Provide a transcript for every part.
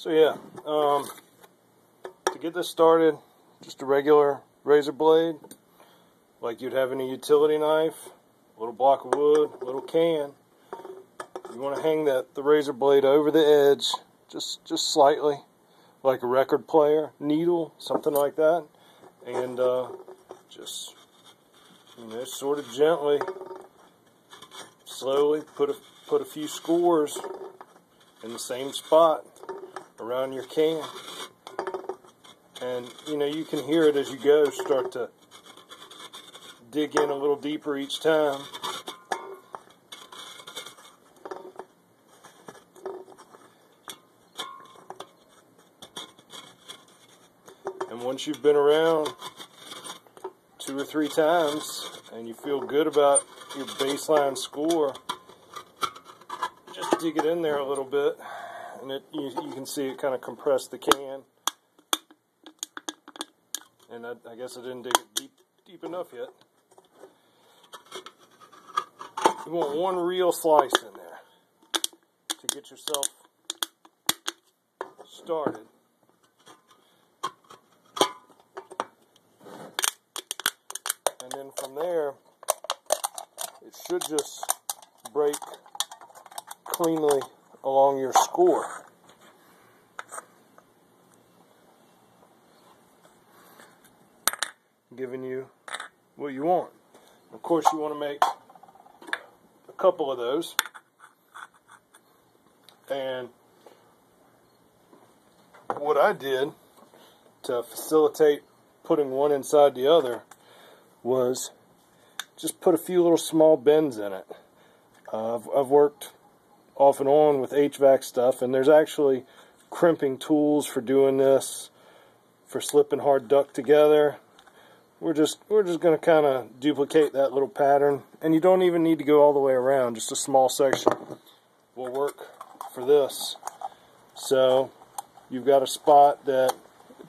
So yeah, to get this started, just a regular razor blade, like you'd have in a utility knife, a little block of wood, a little can. You want to hang the razor blade over the edge, just slightly, like a record player, needle, something like that, and just, sort of gently, slowly put a few scores in the same spot around your can, and you can hear it as you go start to dig in a little deeper each time. And once you've been around 2 or 3 times and you feel good about your baseline score, just dig it in there a little bit, and you can see it kind of compress the can. And I guess I didn't dig it deep enough yet. You want one real slice in there to get yourself started. And then from there, it should just break cleanly along your score. Giving you what you want. Of course, you want to make a couple of those. And what I did to facilitate putting one inside the other was just put a few little small bends in it. I've worked off and on with HVAC stuff, and there's actually crimping tools for doing this, for slipping hard duct together. We're just going to kind of duplicate that little pattern, and you don't even need to go all the way around. Just a small section will work for this. So you've got a spot that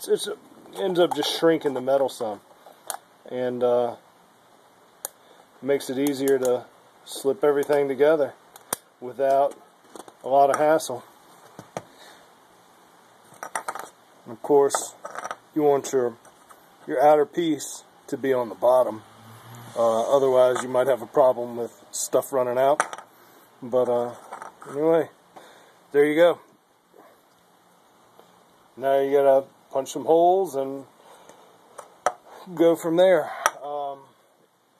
it ends up just shrinking the metal some, and makes it easier to slip everything together without a lot of hassle. And of course, you want your outer piece to be on the bottom. Otherwise, you might have a problem with stuff running out. But anyway, there you go. Now you gotta punch some holes and go from there.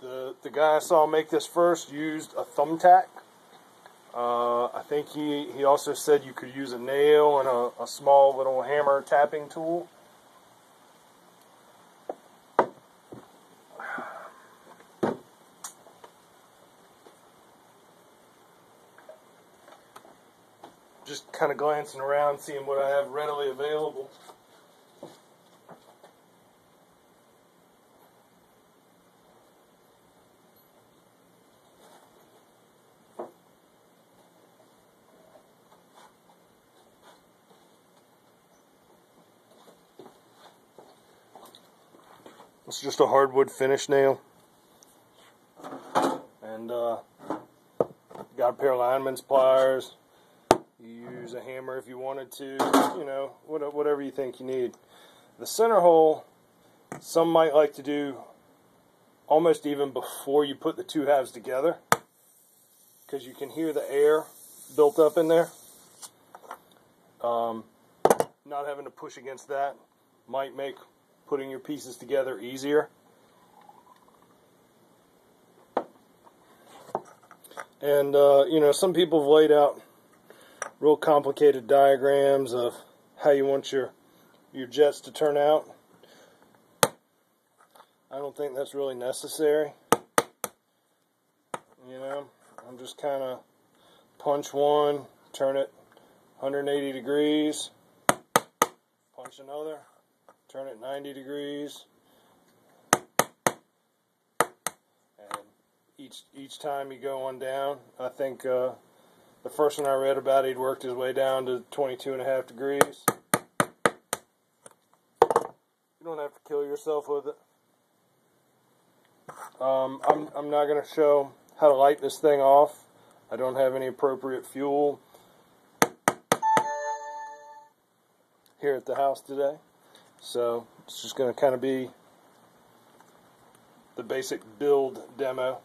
The guy I saw make this first used a thumbtack. I think he also said you could use a nail and a small little hammer tapping tool. Just kind of glancing around, seeing what I have readily available. It's just a hardwood finish nail, and got a pair of lineman's pliers. You use a hammer if you wanted to, whatever you think you need. The center hole, some might like to do almost even before you put the two halves together, because you can hear the air built up in there. Not having to push against that might make putting your pieces together easier. And, some people have laid out real complicated diagrams of how you want your jets to turn out. I don't think that's really necessary. I'm just kind of punch one, turn it 180 degrees, punch another, turn it 90 degrees, and each time you go on down. I think the first one I read about, he'd worked his way down to 22.5 degrees. You don't have to kill yourself with it. I'm not going to show how to light this thing off. I don't have any appropriate fuel. here at the house today. So it's just going to kind of be the basic build demo.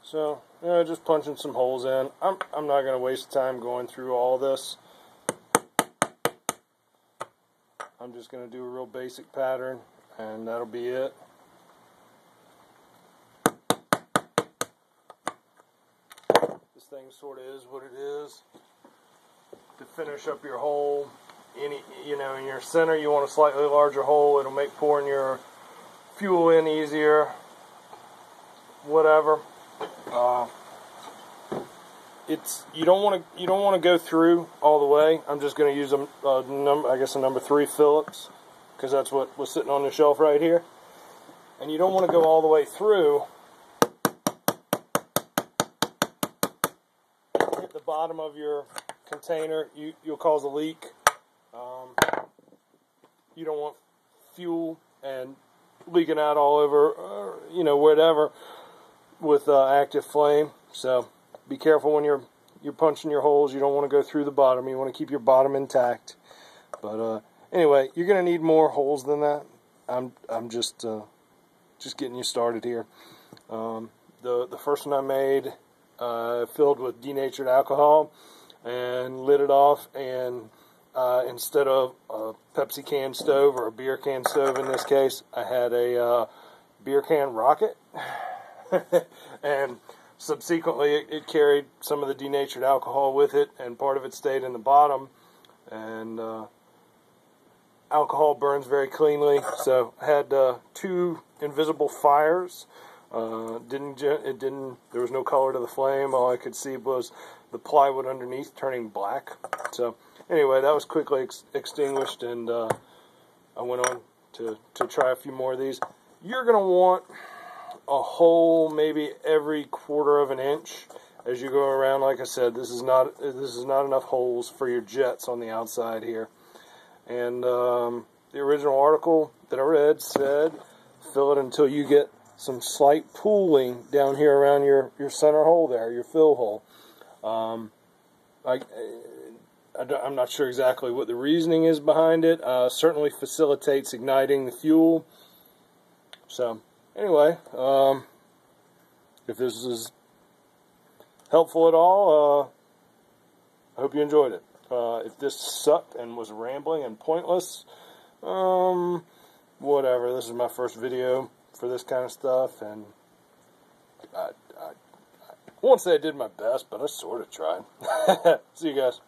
So, just punching some holes in. I'm not going to waste time going through all this. I'm just going to do a real basic pattern, and that'll be it. This thing sort of is what it is. To finish up your hole, in your center you want a slightly larger hole. It'll make pouring your fuel in easier. Whatever. You don't want to go through all the way. I'm just going to use a number 3 Phillips, because that's what was sitting on the shelf right here. And you don't want to go all the way through. Hit the bottom of your container, you'll cause a leak. You don't want fuel and leaking out all over, whatever, with active flame. So be careful when you're punching your holes. You don't want to go through the bottom. You want to keep your bottom intact. But anyway, you're going to need more holes than that. I'm just getting you started here. The first one I made filled with denatured alcohol and lit it off, and instead of a Pepsi can stove, or a beer can stove in this case, I had a beer can rocket. And subsequently it carried some of the denatured alcohol with it, and part of it stayed in the bottom, and alcohol burns very cleanly, so I had 2 invisible fires. There was no color to the flame. All I could see was the plywood underneath turning black. So anyway, that was quickly extinguished, and I went on to try a few more of these. You're going to want a hole maybe every 1/4 of an inch as you go around. Like I said, this is not enough holes for your jets on the outside here. And the original article that I read said fill it until you get some slight pooling down here around your center hole there, your fill hole. I'm not sure exactly what the reasoning is behind it. Certainly facilitates igniting the fuel. So anyway, if this is helpful at all, I hope you enjoyed it. If this sucked and was rambling and pointless, whatever. This is my first video for this kind of stuff, and I won't say I did my best, but I sort of tried. See you guys.